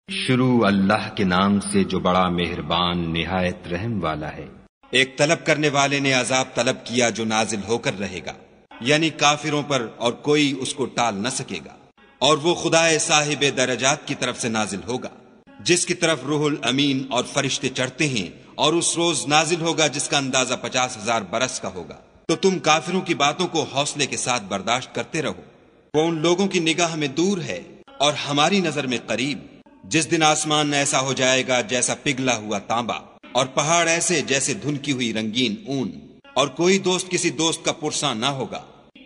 شروع اللہ کے نام سے جو بڑا مہربان نہایت رحم والا ہے۔ ایک طلب کرنے والے نے عذاب طلب کیا جو نازل ہو کر رہے گا، یعنی کافروں پر، اور کوئی اس کو ٹال نہ سکے گا، اور وہ خدائے صاحب درجات کی طرف سے نازل ہوگا، جس کی طرف روح الامین اور فرشتے چڑھتے ہیں، اور اس روز نازل ہوگا جس کا اندازہ 50,000 برس کا ہوگا۔ تو تم کافروں کی باتوں کو حوصلے کے ساتھ برداشت کرتے رہو، وہ ان لوگوں کی نگاہ میں دور ہے اور ہماری نظر میں قریب۔ جس دن آسمان ایسا ہو جائے گا جیسا پگھلا ہوا تانبا، اور پہاڑ ایسے جیسے دھنکی ہوئی رنگین اون، اور کوئی دوست کسی دوست کا پرساں نہ ہوگا،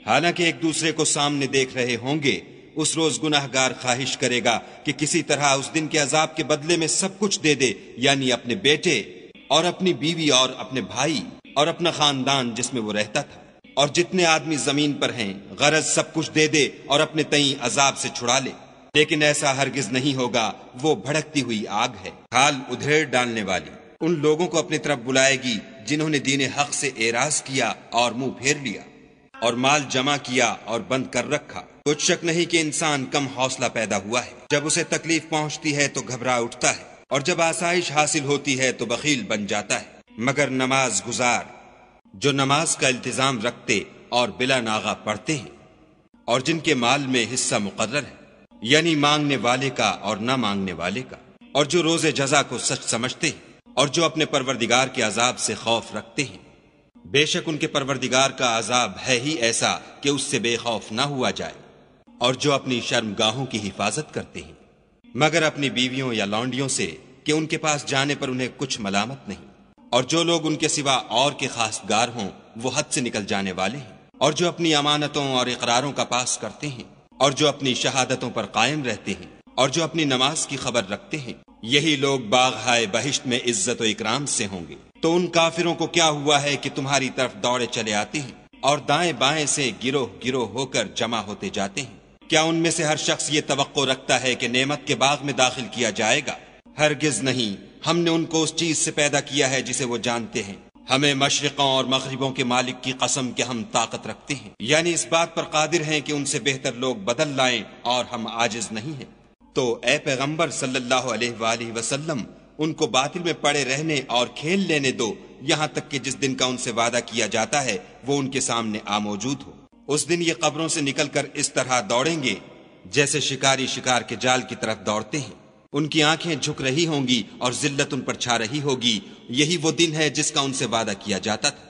حالانکہ ایک دوسرے کو سامنے دیکھ رہے ہوں گے۔ اس روز گناہگار خواہش کرے گا کہ کسی طرح اس دن کے عذاب کے بدلے میں سب کچھ دے دے، یعنی اپنے بیٹے اور اپنی بیوی اور اپنے بھائی اور اپنا خاندان جس میں وہ رہتا تھا، اور جتنے آدمی زمین پر ہیں، غرض سب کچھ دے دے اور اپنے تئیں عذاب سے چھڑا لے۔ لیکن ایسا ہرگز نہیں ہوگا، وہ بھڑکتی ہوئی آگ ہے، حال ادھیڑ ڈالنے والی۔ ان لوگوں کو اپنی طرف بلائے گی جنہوں نے دین حق سے اعراض کیا اور منہ پھیر لیا، اور مال جمع کیا اور بند کر رکھا۔ کچھ شک نہیں کہ انسان کم حوصلہ پیدا ہوا ہے، جب اسے تکلیف پہنچتی ہے تو گھبرا اٹھتا ہے، اور جب آسائش حاصل ہوتی ہے تو بخیل بن جاتا ہے۔ مگر نماز گزار جو نماز کا التزام رکھتے اور بلا ناغہ پڑھتے ہیں، اور جن کے مال میں حصہ مقرر ہے، یعنی مانگنے والے کا اور نہ مانگنے والے کا، اور جو روز جزا کو سچ سمجھتے ہیں، اور جو اپنے پروردگار کے عذاب سے خوف رکھتے ہیں۔ بے شک ان کے پروردگار کا عذاب ہے ہی ایسا کہ اس سے بے خوف نہ ہوا جائے، اور جو اپنی شرمگاہوں کی حفاظت کرتے ہیں، مگر اپنی بیویوں یا لونڈیوں سے کہ ان کے پاس جانے پر انہیں کچھ ملامت نہیں، اور جو لوگ ان کے سوا اور کے خواستگار ہوں وہ حد سے نکل جانے والے ہیں، اور جو اپنی امانتوں اور اقراروں کا پاس کرتے ہیں، اور جو اپنی شہادتوں پر قائم رہتے ہیں، اور جو اپنی نماز کی خبر رکھتے ہیں، یہی لوگ باغ بہشت میں عزت و اکرام سے ہوں گے۔ تو ان کافروں کو کیا ہوا ہے کہ تمہاری طرف دوڑے چلے آتے ہیں، اور دائیں بائیں سے گروہ گروہ ہو کر جمع ہوتے جاتے ہیں؟ کیا ان میں سے ہر شخص یہ توقع رکھتا ہے کہ نعمت کے باغ میں داخل کیا جائے گا؟ ہرگز نہیں، ہم نے ان کو اس چیز سے پیدا کیا ہے جسے وہ جانتے ہیں۔ ہمیں مشرقوں اور مغربوں کے مالک کی قسم کہ ہم طاقت رکھتے ہیں، یعنی اس بات پر قادر ہیں کہ ان سے بہتر لوگ بدل لائیں، اور ہم عاجز نہیں ہیں۔ تو اے پیغمبر صلی اللہ علیہ وآلہ وسلم، ان کو باطل میں پڑے رہنے اور کھیل لینے دو، یہاں تک کہ جس دن کا ان سے وعدہ کیا جاتا ہے وہ ان کے سامنے موجود ہو۔ اس دن یہ قبروں سے نکل کر اس طرح دوڑیں گے جیسے شکاری شکار کے جال کی طرف دوڑتے ہیں۔ ان کی آنکھیں جھک رہی ہوں گی اور ذلت ان پر چھا رہی ہوگی۔ یہی وہ دن ہے جس کا ان سے وعدہ کیا جاتا تھا۔